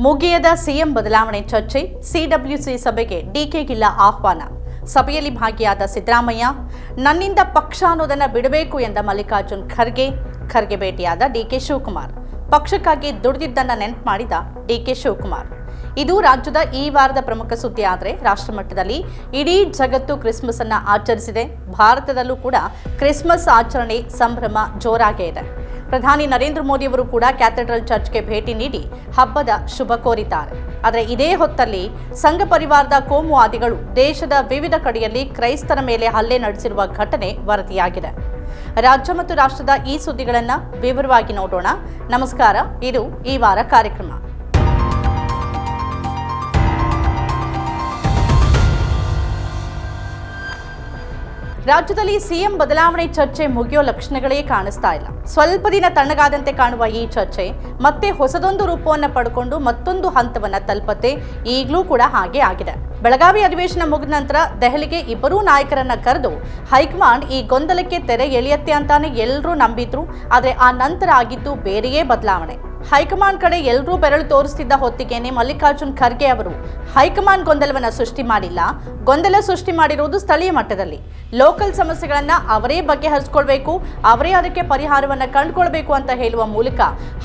ಮುಗಿಯದ ಸಿಎಂ ಬದಲಾವಣೆ ಚರ್ಚೆ, ಸಿಡಬ್ಲ್ಯೂಸಿ ಸಭೆಗೆ ಡಿಕೆಗಿಲ್ಲ ಆಹ್ವಾನ. ಸಭೆಯಲ್ಲಿ ಭಾಗಿಯಾದ ಸಿದ್ದರಾಮಯ್ಯ, ನನ್ನಿಂದ ಪಕ್ಷ ಅನ್ನೋದನ್ನು ಬಿಡಬೇಕು ಎಂದ ಮಲ್ಲಿಕಾರ್ಜುನ್ ಖರ್ಗೆ ಭೇಟಿಯಾದ ಡಿಕೆ ಶಿವಕುಮಾರ್, ಪಕ್ಷಕ್ಕಾಗಿ ದುಡಿದಿದ್ದನ್ನು ನೆನಪು ಮಾಡಿದ ಡಿಕೆ ಶಿವಕುಮಾರ್. ಇದು ರಾಜ್ಯದ ಈ ವಾರದ ಪ್ರಮುಖ ಸುದ್ದಿ. ಆದರೆ ರಾಷ್ಟ್ರಮಟ್ಟದಲ್ಲಿ ಇಡೀ ಜಗತ್ತು ಕ್ರಿಸ್ಮಸ್ ಅನ್ನು ಆಚರಿಸಿದೆ. ಭಾರತದಲ್ಲೂ ಕೂಡ ಕ್ರಿಸ್ಮಸ್ ಆಚರಣೆ ಸಂಭ್ರಮ ಜೋರಾಗೇ ಇದೆ. ಪ್ರಧಾನಿ ನರೇಂದ್ರ ಮೋದಿ ಅವರು ಕೂಡ ಕ್ಯಾಥೆಡ್ರಲ್ ಚರ್ಚ್ಗೆ ಭೇಟಿ ನೀಡಿ ಹಬ್ಬದ ಶುಭ ಕೋರಿದ್ದಾರೆ. ಆದರೆ ಇದೇ ಹೊತ್ತಲ್ಲಿ ಸಂಘ ಪರಿವಾರದ ಕೋಮುವಾದಿಗಳು ದೇಶದ ವಿವಿಧ ಕಡೆಯಲ್ಲಿ ಕ್ರೈಸ್ತರ ಮೇಲೆ ಹಲ್ಲೆ ನಡೆಸಿರುವ ಘಟನೆ ವರದಿಯಾಗಿದೆ. ರಾಜ್ಯ ಮತ್ತು ರಾಷ್ಟ್ರದ ಈ ಸುದ್ದಿಗಳನ್ನು ವಿವರವಾಗಿ ನೋಡೋಣ. ನಮಸ್ಕಾರ, ಇದು ಈ ವಾರ ಕಾರ್ಯಕ್ರಮ. ರಾಜ್ಯದಲ್ಲಿ ಸಿಎಂ ಬದಲಾವಣೆ ಚರ್ಚೆ ಮುಗಿಯೋ ಲಕ್ಷಣಗಳೇ ಕಾಣಿಸ್ತಾ ಇಲ್ಲ. ಸ್ವಲ್ಪ ದಿನ ತಣ್ಣಗಾದಂತೆ ಕಾಣುವ ಈ ಚರ್ಚೆ ಮತ್ತೆ ಹೊಸದೊಂದು ರೂಪವನ್ನು ಪಡ್ಕೊಂಡು ಮತ್ತೊಂದು ಹಂತವನ್ನು ತಲುಪತ್ತೆ. ಈಗಲೂ ಕೂಡ ಹಾಗೆ ಆಗಿದೆ. ಬೆಳಗಾವಿ ಅಧಿವೇಶನ ಮುಗಿದ ನಂತರ ದೆಹಲಿಗೆ ಇಬ್ಬರೂ ನಾಯಕರನ್ನ ಕರೆದು ಹೈಕಮಾಂಡ್ ಈ ಗೊಂದಲಕ್ಕೆ ತೆರೆ ಎಳೆಯತ್ತೆ ಅಂತಾನೆ ಎಲ್ಲರೂ ನಂಬಿದ್ರು. ಆದರೆ ಆ ನಂತರ ಆಗಿದ್ದು ಬೇರೆಯೇ ಬದಲಾವಣೆ. ಹೈಕಮಾಂಡ್ ಕಡೆ ಎಲ್ಲರೂ ಬೆರಳು ತೋರಿಸ್ತಿದ್ದ ಹೊತ್ತಿಗೆನೆ ಮಲ್ಲಿಕಾರ್ಜುನ್ ಖರ್ಗೆ ಅವರು ಹೈಕಮಾಂಡ್ ಗೊಂದಲವನ್ನು ಸೃಷ್ಟಿ ಮಾಡಿಲ್ಲ, ಗೊಂದಲ ಸೃಷ್ಟಿ ಮಾಡಿರುವುದು ಸ್ಥಳೀಯ ಮಟ್ಟದಲ್ಲಿ. ಲೋಕಲ್ ಸಮಸ್ಯೆಗಳನ್ನ ಅವರೇ ಬಗೆಹರಿಸಿಕೊಳ್ಬೇಕು, ಅವರೇ ಅದಕ್ಕೆ ಪರಿಹಾರವನ್ನು ಕಂಡುಕೊಳ್ಬೇಕು ಅಂತ ಹೇಳುವ ಮೂಲಕ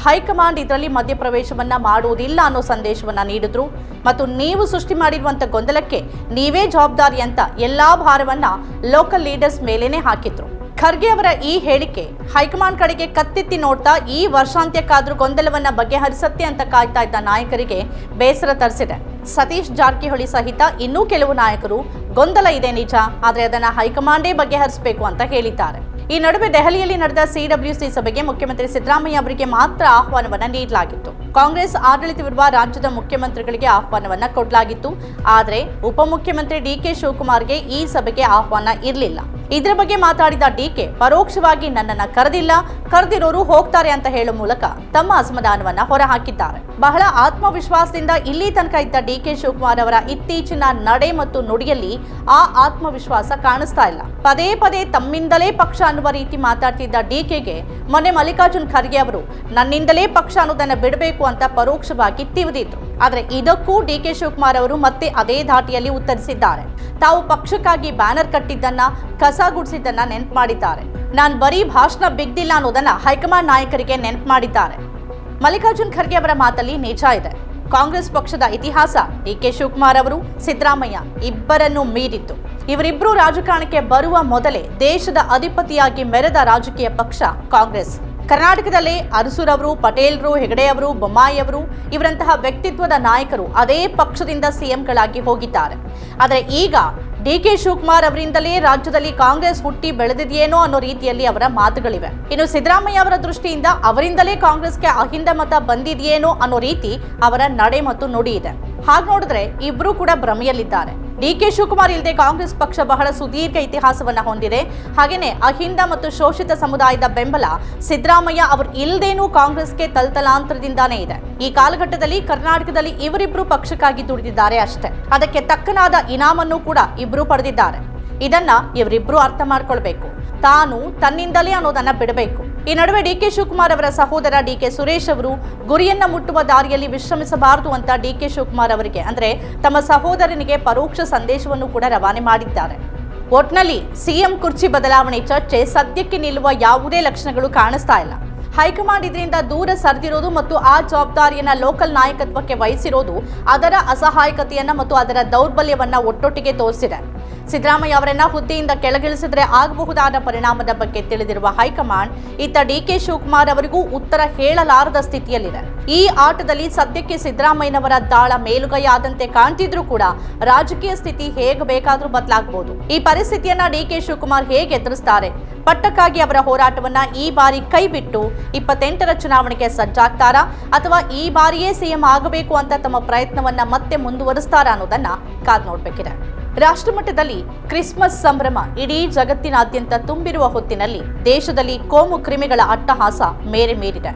ಹೈಕಮಾಂಡ್ ಇದರಲ್ಲಿ ಮಧ್ಯಪ್ರವೇಶವನ್ನ ಮಾಡುವುದಿಲ್ಲ ಅನ್ನೋ ಸಂದೇಶವನ್ನ ನೀಡಿದ್ರು. ಮತ್ತು ನೀವು ಸೃಷ್ಟಿ ಮಾಡಿರುವಂತ ಗೊಂದಲಕ್ಕೆ ನೀವೇ ಜವಾಬ್ದಾರಿ ಅಂತ ಎಲ್ಲಾ ಭಾರವನ್ನ ಲೋಕಲ್ ಲೀಡರ್ಸ್ ಮೇಲೇನೆ ಹಾಕಿದ್ರು. ಖರ್ಗೆ ಅವರ ಈ ಹೇಳಿಕೆ ಹೈಕಮಾಂಡ್ ಕಡೆಗೆ ಕತ್ತೆತ್ತಿ ನೋಡ್ತಾ ಈ ವರ್ಷಾಂತ್ಯಕ್ಕಾದ್ರೂ ಗೊಂದಲವನ್ನ ಬಗೆಹರಿಸತ್ತೆ ಅಂತ ಕಾಯ್ತಾ ಇದ್ದ ನಾಯಕರಿಗೆ ಬೇಸರ ತರಿಸಿದೆ. ಸತೀಶ್ ಜಾರಕಿಹೊಳಿ ಸಹಿತ ಇನ್ನೂ ಕೆಲವು ನಾಯಕರು ಗೊಂದಲ ಇದೆ ನಿಜ, ಆದರೆ ಅದನ್ನ ಹೈಕಮಾಂಡೇ ಬಗೆಹರಿಸಬೇಕು ಅಂತ ಹೇಳಿದ್ದಾರೆ. ಈ ನಡುವೆ ದೆಹಲಿಯಲ್ಲಿ ನಡೆದ ಸಿಡಬ್ಲ್ಯೂಸಿ ಸಭೆಗೆ ಮುಖ್ಯಮಂತ್ರಿ ಸಿದ್ದರಾಮಯ್ಯ ಅವರಿಗೆ ಮಾತ್ರ ಆಹ್ವಾನವನ್ನ ನೀಡಲಾಗಿತ್ತು. ಕಾಂಗ್ರೆಸ್ ಆಡಳಿತವಿರುವ ರಾಜ್ಯದ ಮುಖ್ಯಮಂತ್ರಿಗಳಿಗೆ ಆಹ್ವಾನವನ್ನ ಕೊಡಲಾಗಿತ್ತು. ಆದರೆ ಉಪಮುಖ್ಯಮಂತ್ರಿ ಡಿಕೆ ಶಿವಕುಮಾರ್ಗೆ ಈ ಸಭೆಗೆ ಆಹ್ವಾನ ಇರಲಿಲ್ಲ. ಇದರ ಬಗ್ಗೆ ಮಾತಾಡಿದ ಡಿಕೆ ಪರೋಕ್ಷವಾಗಿ ನನ್ನನ್ನ ಕರೆದಿಲ್ಲ, ಕರೆದಿರೋರು ಹೋಗ್ತಾರೆ ಅಂತ ಹೇಳುವ ಮೂಲಕ ತಮ್ಮ ಅಸಮಾಧಾನವನ್ನ ಹೊರಹಾಕಿದ್ದಾರೆ. ಬಹಳ ಆತ್ಮವಿಶ್ವಾಸದಿಂದ ಇಲ್ಲಿ ತನಕ ಇದ್ದ ಡಿಕೆ ಶಿವಕುಮಾರ್ ಅವರ ಇತ್ತೀಚಿನ ನಡೆ ಮತ್ತು ನುಡಿಯಲ್ಲಿ ಆ ಆತ್ಮವಿಶ್ವಾಸ ಕಾಣಿಸ್ತಾ ಇಲ್ಲ. ಪದೇ ಪದೇ ತಮ್ಮಿಂದಲೇ ಪಕ್ಷ ಅನ್ನುವ ರೀತಿ ಮಾತಾಡ್ತಿದ್ದ ಡಿಕೆಗೆ ಮೊನ್ನೆ ಮಲ್ಲಿಕಾರ್ಜುನ್ ಖರ್ಗೆ ಅವರು ನನ್ನಿಂದಲೇ ಪಕ್ಷ ಅನ್ನೋದನ್ನ ಬಿಡಬೇಕು ಅಂತ ಪರೋಕ್ಷವಾಗಿ ತಿವಿದಿದ್ರು. ಆದರೆ ಇದಕ್ಕೂ ಡಿಕೆ ಶಿವಕುಮಾರ್ ಅವರು ಮತ್ತೆ ಅದೇ ಧಾಟಿಯಲ್ಲಿ ಉತ್ತರಿಸಿದ್ದಾರೆ. ತಾವು ಪಕ್ಷಕ್ಕಾಗಿ ಬ್ಯಾನರ್ ಕಟ್ಟಿದ್ದನ್ನ, ಕಸ ಗುಡಿಸಿದ್ದನ್ನ ನೆನಪು ಮಾಡಿದ್ದಾರೆ. ನಾನು ಬರೀ ಭಾಷಣ ಬಿಗ್ದಿಲ್ಲ ಅನ್ನೋದನ್ನ ಹೈಕಮಾಂಡ್ ನಾಯಕರಿಗೆ ನೆನಪು ಮಾಡಿದ್ದಾರೆ. ಮಲ್ಲಿಕಾರ್ಜುನ್ ಖರ್ಗೆ ಅವರ ಮಾತಲ್ಲಿ ನಿಜ ಇದೆ. ಕಾಂಗ್ರೆಸ್ ಪಕ್ಷದ ಇತಿಹಾಸ ಡಿಕೆ ಶಿವಕುಮಾರ್ ಅವರು, ಸಿದ್ದರಾಮಯ್ಯ ಇಬ್ಬರನ್ನು ಮೀರಿತ್ತು. ಇವರಿಬ್ಬರು ರಾಜಕಾರಣಕ್ಕೆ ಬರುವ ಮೊದಲೇ ದೇಶದ ಅಧಿಪತಿಯಾಗಿ ಮೆರೆದ ರಾಜಕೀಯ ಪಕ್ಷ ಕಾಂಗ್ರೆಸ್. ಕರ್ನಾಟಕದಲ್ಲಿ ಅರಸುರವರು, ಪಟೇಲ್ರು, ಹೆಗಡೆಯವರು, ಬೊಮ್ಮಾಯಿಯವರು ಇವರಂತಹ ವ್ಯಕ್ತಿತ್ವದ ನಾಯಕರು ಅದೇ ಪಕ್ಷದಿಂದ ಸಿಎಂಗಳಾಗಿ ಹೋಗಿದ್ದಾರೆ. ಆದರೆ ಈಗ ಡಿಕೆ ಶಿವಕುಮಾರ್ ಅವರಿಂದಲೇ ರಾಜ್ಯದಲ್ಲಿ ಕಾಂಗ್ರೆಸ್ ಹುಟ್ಟಿ ಬೆಳೆದಿದೆಯೇನೋ ಅನ್ನೋ ರೀತಿಯಲ್ಲಿ ಅವರ ಮಾತುಗಳಿವೆ. ಇನ್ನು ಸಿದ್ದರಾಮಯ್ಯ ಅವರ ದೃಷ್ಟಿಯಿಂದ ಅವರಿಂದಲೇ ಕಾಂಗ್ರೆಸ್ಗೆ ಅಹಿಂದ ಮತ ಬಂದಿದೆಯೇನೋ ಅನ್ನೋ ರೀತಿ ಅವರ ನಡೆ ಮತ್ತು ನುಡಿ ಇದೆ. ಹಾಗೆ ನೋಡಿದ್ರೆ ಇಬ್ರು ಕೂಡ ಭ್ರಮೆಯಲ್ಲಿದ್ದಾರೆ. ಡಿಕೆ ಶಿವಕುಮಾರ್ ಇಲ್ಲದೆ ಕಾಂಗ್ರೆಸ್ ಪಕ್ಷ ಬಹಳ ಸುದೀರ್ಘ ಇತಿಹಾಸವನ್ನ ಹೊಂದಿದೆ. ಹಾಗೇನೆ ಅಹಿಂದ ಮತ್ತು ಶೋಷಿತ ಸಮುದಾಯದ ಬೆಂಬಲ ಸಿದ್ದರಾಮಯ್ಯ ಅವರು ಇಲ್ಲದೇನೂ ಕಾಂಗ್ರೆಸ್ಗೆ ತಲತಲಾಂತರದಿಂದಾನೇ ಇದೆ. ಈ ಕಾಲಘಟ್ಟದಲ್ಲಿ ಕರ್ನಾಟಕದಲ್ಲಿ ಇವರಿಬ್ರು ಪಕ್ಷಕ್ಕಾಗಿ ದುಡಿದಿದ್ದಾರೆ ಅಷ್ಟೇ. ಅದಕ್ಕೆ ತಕ್ಕನಾದ ಇನಾಮನ್ನು ಕೂಡ ಇಬ್ರು ಪಡೆದಿದ್ದಾರೆ. ಇದನ್ನ ಇವರಿಬ್ರು ಅರ್ಥ ಮಾಡ್ಕೊಳ್ಬೇಕು. ತಾನು ತನ್ನಿಂದಲೇ ಅನ್ನೋದನ್ನ ಬಿಡಬೇಕು. ಈ ನಡುವೆ ಡಿಕೆ ಶಿವಕುಮಾರ್ ಅವರ ಸಹೋದರ ಡಿಕೆ ಸುರೇಶ್ ಅವರು ಗುರಿಯನ್ನ ಮುಟ್ಟುವ ದಾರಿಯಲ್ಲಿ ವಿಶ್ರಮಿಸಬಾರದು ಅಂತ ಡಿಕೆ ಶಿವಕುಮಾರ್ ಅವರಿಗೆ ಅಂದ್ರೆ ತಮ್ಮ ಸಹೋದರನಿಗೆ ಪರೋಕ್ಷ ಸಂದೇಶವನ್ನು ಕೂಡ ರವಾನೆ ಮಾಡಿದ್ದಾರೆ. ಒಟ್ನಲ್ಲಿ ಸಿಎಂ ಕುರ್ಚಿ ಬದಲಾವಣೆ ಚರ್ಚೆ ಸದ್ಯಕ್ಕೆ ನಿಲ್ಲುವ ಯಾವುದೇ ಲಕ್ಷಣಗಳು ಕಾಣಿಸ್ತಾ ಇಲ್ಲ. ಹೈಕಮಾಂಡ್ ಇದರಿಂದ ದೂರ ಸರಿದಿರೋದು ಮತ್ತು ಆ ಜವಾಬ್ದಾರಿಯನ್ನ ಲೋಕಲ್ ನಾಯಕತ್ವಕ್ಕೆ ವಹಿಸಿರೋದು ಅದರ ಅಸಹಾಯಕತೆಯನ್ನ ಮತ್ತು ಅದರ ದೌರ್ಬಲ್ಯವನ್ನ ಒಟ್ಟೊಟ್ಟಿಗೆ ತೋರಿಸಿದೆ. ಸಿದ್ದರಾಮಯ್ಯ ಅವರನ್ನ ಹುದ್ದೆಯಿಂದ ಕೆಳಗಿಳಿಸಿದ್ರೆ ಆಗಬಹುದಾದ ಪರಿಣಾಮದ ಬಗ್ಗೆ ತಿಳಿದಿರುವ ಹೈಕಮಾಂಡ್ ಇತ್ತ ಡಿಕೆ ಶಿವಕುಮಾರ್ ಅವರಿಗೂ ಉತ್ತರ ಹೇಳಲಾರದ ಸ್ಥಿತಿಯಲ್ಲಿದೆ. ಈ ಆಟದಲ್ಲಿ ಸದ್ಯಕ್ಕೆ ಸಿದ್ದರಾಮಯ್ಯನವರ ದಾಳ ಮೇಲುಗೈ ಆದಂತೆ ಕಾಣ್ತಿದ್ರೂ ಕೂಡ ರಾಜಕೀಯ ಸ್ಥಿತಿ ಹೇಗೆ ಬೇಕಾದ್ರೂ ಬದಲಾಗಬಹುದು. ಈ ಪರಿಸ್ಥಿತಿಯನ್ನ ಡಿಕೆ ಶಿವಕುಮಾರ್ ಹೇಗೆ ಎದುರಿಸ್ತಾರೆ? ಪಟ್ಟಕ್ಕಾಗಿ ಅವರ ಹೋರಾಟವನ್ನ ಈ ಬಾರಿ ಕೈ ಬಿಟ್ಟು 28ರ ಚುನಾವಣೆಗೆ ಸಜ್ಜಾಗ್ತಾರಾ ಅಥವಾ ಈ ಬಾರಿಯೇ ಸಿಎಂ ಆಗಬೇಕು ಅಂತ ತಮ್ಮ ಪ್ರಯತ್ನವನ್ನ ಮತ್ತೆ ಮುಂದುವರಿಸ್ತಾರಾ ಅನ್ನೋದನ್ನ ಕಾದ್ ನೋಡ್ಬೇಕಿದೆ. ರಾಷ್ಟ್ರಮಟ್ಟದಲ್ಲಿ ಕ್ರಿಸ್ಮಸ್ ಸಂಭ್ರಮ ಇಡೀ ಜಗತ್ತಿನಾದ್ಯಂತ ತುಂಬಿರುವ ಹೊತ್ತಿನಲ್ಲಿ ದೇಶದಲ್ಲಿ ಕೋಮು ಕ್ರಿಮಿಗಳ ಅಟ್ಟಹಾಸ ಮೇರೆ ಮೀರಿದೆ.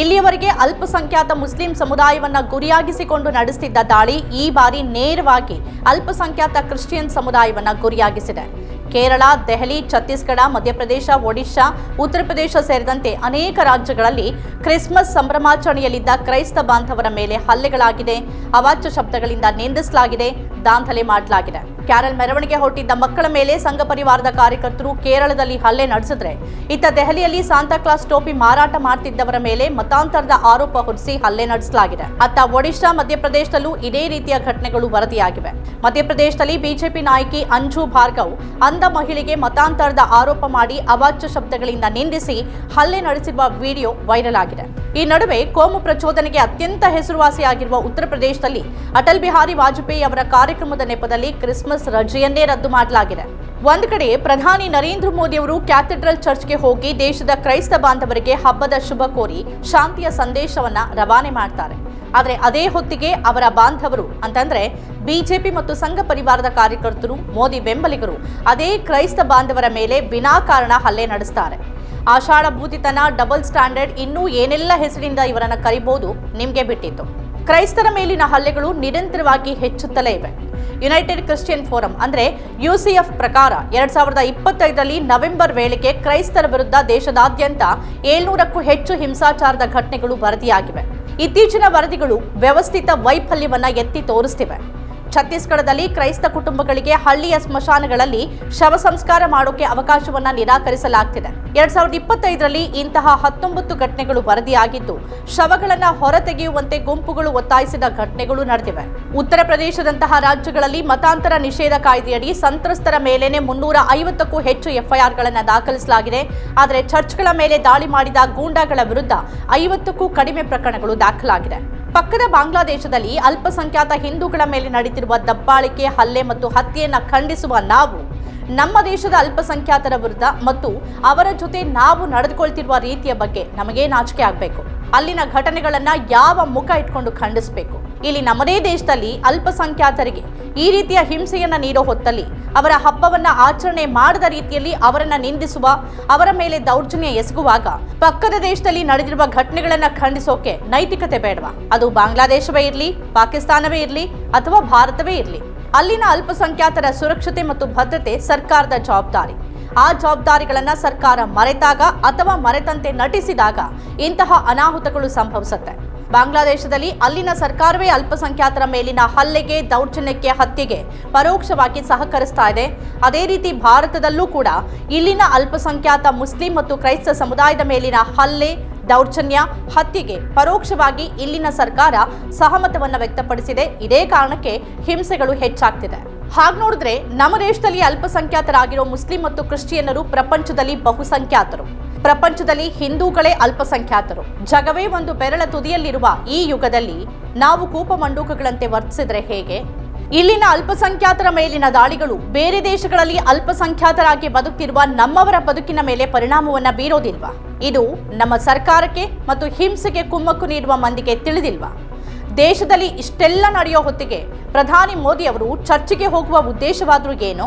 ಇಲ್ಲಿಯವರೆಗೆ ಅಲ್ಪಸಂಖ್ಯಾತ ಮುಸ್ಲಿಂ ಸಮುದಾಯವನ್ನ ಗುರಿಯಾಗಿಸಿಕೊಂಡು ನಡೆಸುತ್ತಿದ್ದ ದಾಳಿ ಈ ಬಾರಿ ನೇರವಾಗಿ ಅಲ್ಪಸಂಖ್ಯಾತ ಕ್ರಿಶ್ಚಿಯನ್ ಸಮುದಾಯವನ್ನ ಗುರಿಯಾಗಿಸಿದೆ. ಕೇರಳ, ದೆಹಲಿ, ಛತ್ತೀಸ್ಗಢ, ಮಧ್ಯಪ್ರದೇಶ, ಒಡಿಶಾ, ಉತ್ತರ ಪ್ರದೇಶ ಸೇರಿದಂತೆ ಅನೇಕ ರಾಜ್ಯಗಳಲ್ಲಿ ಕ್ರಿಸ್ಮಸ್ ಸಂಭ್ರಮಾಚರಣೆಯಲ್ಲಿದ್ದ ಕ್ರೈಸ್ತ ಬಾಂಧವರ ಮೇಲೆ ಹಲ್ಲೆಗಳಾಗಿದೆ, ಅವಾಚ್ಯ ಶಬ್ದಗಳಿಂದ ನಿಂದಿಸಲಾಗಿದೆ, ದಾಂಧಲೆ ಮಾಡಲಾಗಿದೆ. ಕ್ಯಾರಲ್ ಮೆರವಣಿಗೆ ಹೊರಟಿದ್ದ ಮಕ್ಕಳ ಮೇಲೆ ಸಂಘ ಪರಿವಾರದ ಕಾರ್ಯಕರ್ತರು ಕೇರಳದಲ್ಲಿ ಹಲ್ಲೆ ನಡೆಸಿದ್ರೆ, ಇತ್ತ ದೆಹಲಿಯಲ್ಲಿ ಸಾಂತಾಕ್ಲಾಸ್ ಟೋಪಿ ಮಾರಾಟ ಮಾಡ್ತಿದ್ದವರ ಮೇಲೆ ಮತಾಂತರದ ಆರೋಪ ಹೊರಿಸಿ ಹಲ್ಲೆ ನಡೆಸಲಾಗಿದೆ. ಅತ್ತ ಒಡಿಶಾ, ಮಧ್ಯಪ್ರದೇಶದಲ್ಲೂ ಇದೇ ರೀತಿಯ ಘಟನೆಗಳು ವರದಿಯಾಗಿವೆ. ಮಧ್ಯಪ್ರದೇಶದಲ್ಲಿ ಬಿಜೆಪಿ ನಾಯಕಿ ಅಂಜು ಭಾರ್ಗವ್ ಅಂಧ ಮಹಿಳೆಗೆ ಮತಾಂತರದ ಆರೋಪ ಮಾಡಿ ಅವಾಚ್ಯ ಶಬ್ದಗಳಿಂದ ನಿಂದಿಸಿ ಹಲ್ಲೆ ನಡೆಸಿರುವ ವಿಡಿಯೋ ವೈರಲ್ ಆಗಿದೆ. ಈ ನಡುವೆ ಕೋಮು ಪ್ರಚೋದನೆಗೆ ಅತ್ಯಂತ ಹೆಸರುವಾಸಿಯಾಗಿರುವ ಉತ್ತರ ಪ್ರದೇಶದಲ್ಲಿ ಅಟಲ್ ಬಿಹಾರಿ ವಾಜಪೇಯಿ ಅವರ ಕಾರ್ಯಕ್ರಮದ ನೆಪದಲ್ಲಿ ಕ್ರಿಸ್ಮಸ್ ರಜೆಯನ್ನೇ ರದ್ದು ಮಾಡಲಾಗಿದೆ. ಒಂದು ಕಡೆ ಪ್ರಧಾನಿ ನರೇಂದ್ರ ಮೋದಿ ಅವರು ಕ್ಯಾಥೆಡ್ರಲ್ ಚರ್ಚ್ಗೆ ಹೋಗಿ ದೇಶದ ಕ್ರೈಸ್ತ ಬಾಂಧವರಿಗೆ ಹಬ್ಬದ ಶುಭ ಕೋರಿ ಶಾಂತಿಯ ಸಂದೇಶವನ್ನ ರವಾನೆ ಮಾಡ್ತಾರೆ. ಆದರೆ ಅದೇ ಹೊತ್ತಿಗೆ ಅವರ ಬಾಂಧವರು ಅಂತಂದ್ರೆ ಬಿಜೆಪಿ ಮತ್ತು ಸಂಘ ಪರಿವಾರದ ಕಾರ್ಯಕರ್ತರು, ಮೋದಿ ಬೆಂಬಲಿಗರು ಅದೇ ಕ್ರೈಸ್ತ ಬಾಂಧವರ ಮೇಲೆ ವಿನಾಕಾರಣ ಹಲ್ಲೆ ನಡೆಸ್ತಾರೆ. ಆಷಾಢ ಬೂದಿತನ, ಡಬಲ್ ಸ್ಟ್ಯಾಂಡರ್ಡ್, ಇನ್ನೂ ಏನೆಲ್ಲ ಹೆಸರಿಂದ ಇವರನ್ನ ಕರಿಬಹುದು ನಿಮ್ಗೆ ಬಿಟ್ಟಿತ್ತು. ಕ್ರೈಸ್ತರ ಮೇಲಿನ ಹಲ್ಲೆಗಳು ನಿರಂತರವಾಗಿ ಹೆಚ್ಚುತ್ತಲೇ ಇವೆ. ಯುನೈಟೆಡ್ ಕ್ರಿಶ್ಚಿಯನ್ ಫೋರಂ ಅಂದ್ರೆ ಯುಸಿಎಫ್ ಪ್ರಕಾರ 2025ರಲ್ಲಿ ನವೆಂಬರ್ ವೇಳೆಗೆ ಕ್ರೈಸ್ತರ ವಿರುದ್ಧ ದೇಶದಾದ್ಯಂತ 700ಕ್ಕೂ ಹೆಚ್ಚು ಹಿಂಸಾಚಾರದ ಘಟನೆಗಳು ವರದಿಯಾಗಿವೆ. ಇತ್ತೀಚಿನ ವರದಿಗಳು ವ್ಯವಸ್ಥಿತ ವೈಫಲ್ಯವನ್ನ ಎತ್ತಿ ತೋರಿಸ್ತಿವೆ. ಛತ್ತೀಸ್ಗಢದಲ್ಲಿ ಕ್ರೈಸ್ತ ಕುಟುಂಬಗಳಿಗೆ ಹಳ್ಳಿಯ ಸ್ಮಶಾನಗಳಲ್ಲಿ ಶವ ಸಂಸ್ಕಾರ ಮಾಡೋಕೆ ಅವಕಾಶವನ್ನ ನಿರಾಕರಿಸಲಾಗ್ತಿದೆ. 2025ರಲ್ಲಿ ಇಂತಹ 19 ಘಟನೆಗಳು ವರದಿಯಾಗಿದ್ದು, ಶವಗಳನ್ನ ಹೊರತೆಗೆಯುವಂತೆ ಗುಂಪುಗಳು ಒತ್ತಾಯಿಸಿದ ಘಟನೆಗಳು ನಡೆದಿವೆ. ಉತ್ತರ ಪ್ರದೇಶದಂತಹ ರಾಜ್ಯಗಳಲ್ಲಿ ಮತಾಂತರ ನಿಷೇಧ ಕಾಯ್ದೆಯಡಿ ಸಂತ್ರಸ್ತರ ಮೇಲೇನೆ 350ಕ್ಕೂ ಹೆಚ್ಚು ಎಫ್ಐಆರ್ಗಳನ್ನು ದಾಖಲಿಸಲಾಗಿದೆ. ಆದರೆ ಚರ್ಚ್ಗಳ ಮೇಲೆ ದಾಳಿ ಮಾಡಿದ ಗೂಂಡಾಗಳ ವಿರುದ್ಧ 50ಕ್ಕೂ ಕಡಿಮೆ ಪ್ರಕರಣಗಳು ದಾಖಲಾಗಿದೆ. ಪಕ್ಕದ ಬಾಂಗ್ಲಾದೇಶದಲ್ಲಿ ಅಲ್ಪಸಂಖ್ಯಾತ ಹಿಂದೂಗಳ ಮೇಲೆ ನಡೆದಿರುವ ದಬ್ಬಾಳಿಕೆ, ಹಲ್ಲೆ ಮತ್ತು ಹತ್ಯೆಯನ್ನ ಖಂಡಿಸುವ ನಾವು ನಮ್ಮ ದೇಶದ ಅಲ್ಪಸಂಖ್ಯಾತರ ವಿರುದ್ಧ ಮತ್ತು ಅವರ ಜೊತೆ ನಾವು ನಡೆದುಕೊಳ್ತಿರುವ ರೀತಿಯ ಬಗ್ಗೆ ನಮಗೆ ನಾಚಿಕೆ ಆಗಬೇಕು. ಅಲ್ಲಿನ ಘಟನೆಗಳನ್ನ ಯಾವ ಮುಖ ಇಟ್ಕೊಂಡು ಖಂಡಿಸಬೇಕು. ಇಲ್ಲಿ ನಮ್ಮದೇ ದೇಶದಲ್ಲಿ ಅಲ್ಪಸಂಖ್ಯಾತರಿಗೆ ಈ ರೀತಿಯ ಹಿಂಸೆಯನ್ನ ನೀಡೋ ಹೊತ್ತಲ್ಲಿ ಅವರ ಹಬ್ಬವನ್ನ ಆಚರಣೆ ಮಾಡದ ರೀತಿಯಲ್ಲಿ ಅವರನ್ನ ನಿಂದಿಸುವ, ಅವರ ಮೇಲೆ ದೌರ್ಜನ್ಯ ಎಸಗುವಾಗ ಪಕ್ಕದ ದೇಶದಲ್ಲಿ ನಡೆದಿರುವ ಘಟನೆಗಳನ್ನ ಖಂಡಿಸೋಕೆ ನೈತಿಕತೆ ಬೇಡವಾ? ಅದು ಬಾಂಗ್ಲಾದೇಶವೇ ಇರಲಿ, ಪಾಕಿಸ್ತಾನವೇ ಇರಲಿ ಅಥವಾ ಭಾರತವೇ ಇರಲಿ, ಅಲ್ಲಿನ ಅಲ್ಪಸಂಖ್ಯಾತರ ಸುರಕ್ಷತೆ ಮತ್ತು ಭದ್ರತೆ ಸರ್ಕಾರದ ಜವಾಬ್ದಾರಿ. ಆ ಜವಾಬ್ದಾರಿಗಳನ್ನ ಸರ್ಕಾರ ಮರೆತಾಗ ಅಥವಾ ಮರೆತಂತೆ ನಟಿಸಿದಾಗ ಇಂತಹ ಅನಾಹುತಗಳು ಸಂಭವಿಸುತ್ತೆ. ಬಾಂಗ್ಲಾದೇಶದಲ್ಲಿ ಅಲ್ಲಿನ ಸರ್ಕಾರವೇ ಅಲ್ಪಸಂಖ್ಯಾತರ ಮೇಲಿನ ಹಲ್ಲೆಗೆ, ದೌರ್ಜನ್ಯಕ್ಕೆ, ಹತ್ಯೆಗೆ ಪರೋಕ್ಷವಾಗಿ ಸಹಕರಿಸ್ತಾ ಇದೆ. ಅದೇ ರೀತಿ ಭಾರತದಲ್ಲೂ ಕೂಡ ಇಲ್ಲಿನ ಅಲ್ಪಸಂಖ್ಯಾತ ಮುಸ್ಲಿಂ ಮತ್ತು ಕ್ರೈಸ್ತ ಸಮುದಾಯದ ಮೇಲಿನ ಹಲ್ಲೆ, ದೌರ್ಜನ್ಯ, ಹತ್ಯೆಗೆ ಪರೋಕ್ಷವಾಗಿ ಇಲ್ಲಿನ ಸರ್ಕಾರ ಸಹಮತವನ್ನು ವ್ಯಕ್ತಪಡಿಸಿದೆ. ಇದೇ ಕಾರಣಕ್ಕೆ ಹಿಂಸೆಗಳು ಹೆಚ್ಚಾಗ್ತಿದೆ. ಹಾಗೆ ನೋಡಿದ್ರೆ ನಮ್ಮ ದೇಶದಲ್ಲಿ ಅಲ್ಪಸಂಖ್ಯಾತರಾಗಿರೋ ಮುಸ್ಲಿಂ ಮತ್ತು ಕ್ರಿಶ್ಚಿಯನ್ನರು ಪ್ರಪಂಚದಲ್ಲಿ ಬಹುಸಂಖ್ಯಾತರು. ಪ್ರಪಂಚದಲ್ಲಿ ಹಿಂದೂಗಳೇ ಅಲ್ಪಸಂಖ್ಯಾತರು. ಜಗವೇ ಒಂದು ಬೆರಳ ತುದಿಯಲ್ಲಿರುವ ಈ ಯುಗದಲ್ಲಿ ನಾವು ಕೂಪಮಂಡೂಕಗಳಂತೆ ವರ್ತಿಸಿದ್ರೆ ಹೇಗೆ? ಇಲ್ಲಿನ ಅಲ್ಪಸಂಖ್ಯಾತರ ಮೇಲಿನ ದಾಳಿಗಳು ಬೇರೆ ದೇಶಗಳಲ್ಲಿ ಅಲ್ಪಸಂಖ್ಯಾತರಾಗಿ ಬದುಕ್ತಿರುವ ನಮ್ಮವರ ಬದುಕಿನ ಮೇಲೆ ಪರಿಣಾಮವನ್ನ ಬೀರೋದಿಲ್ವಾ? ಇದು ನಮ್ಮ ಸರ್ಕಾರಕ್ಕೆ ಮತ್ತು ಹಿಂಸೆಗೆ ಕುಮ್ಮಕ್ಕು ನೀಡುವ ಮಂದಿಗೆ ತಿಳಿದಿಲ್ವಾ? ದೇಶದಲ್ಲಿ ಇಷ್ಟೆಲ್ಲ ನಡೆಯೋ ಹೊತ್ತಿಗೆ ಪ್ರಧಾನಿ ಮೋದಿ ಅವರು ಚರ್ಚಿಗೆ ಹೋಗುವ ಉದ್ದೇಶವಾದ್ರೂ ಏನು?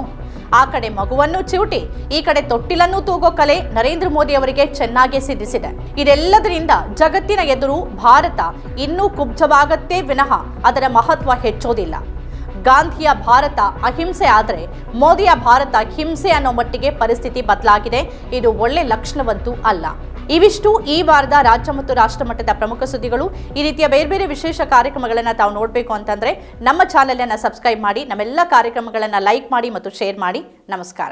ಆ ಕಡೆ ಮಗುವನ್ನು ಚಿವುಟಿ ಈ ಕಡೆ ತೊಟ್ಟಿಲನ್ನು ತೂಗೋ ಕಲೆ ನರೇಂದ್ರ ಮೋದಿ ಅವರಿಗೆ ಚೆನ್ನಾಗಿ ಸಿದ್ಧಿಸಿದೆ. ಇದೆಲ್ಲದರಿಂದ ಜಗತ್ತಿನ ಎದುರು ಭಾರತ ಇನ್ನೂ ಕುಬ್ಜವಾಗತ್ತೇ ವಿನಃ ಅದರ ಮಹತ್ವ ಹೆಚ್ಚೋದಿಲ್ಲ. ಗಾಂಧಿಯ ಭಾರತ ಅಹಿಂಸೆ ಆದರೆ ಮೋದಿಯ ಭಾರತ ಹಿಂಸೆ ಅನ್ನೋ ಮಟ್ಟಿಗೆ ಪರಿಸ್ಥಿತಿ ಬದಲಾಗಿದೆ. ಇದು ಒಳ್ಳೆ ಲಕ್ಷಣವಂತೂ ಅಲ್ಲ. ಇವಿಷ್ಟು ಈ ವಾರದ ರಾಜ್ಯ ಮತ್ತು ರಾಷ್ಟ್ರ ಮಟ್ಟದ ಪ್ರಮುಖ ಸುದ್ದಿಗಳು. ಈ ರೀತಿಯ ಬೇರೆ ಬೇರೆ ವಿಶೇಷ ಕಾರ್ಯಕ್ರಮಗಳನ್ನು ತಾವು ನೋಡಬೇಕು ಅಂತಂದ್ರೆ ನಮ್ಮ ಚಾನೆಲ್ ಅನ್ನು ಸಬ್ಸ್ಕ್ರೈಬ್ ಮಾಡಿ, ನಮ್ಮೆಲ್ಲ ಕಾರ್ಯಕ್ರಮಗಳನ್ನು ಲೈಕ್ ಮಾಡಿ ಮತ್ತು ಶೇರ್ ಮಾಡಿ. ನಮಸ್ಕಾರ.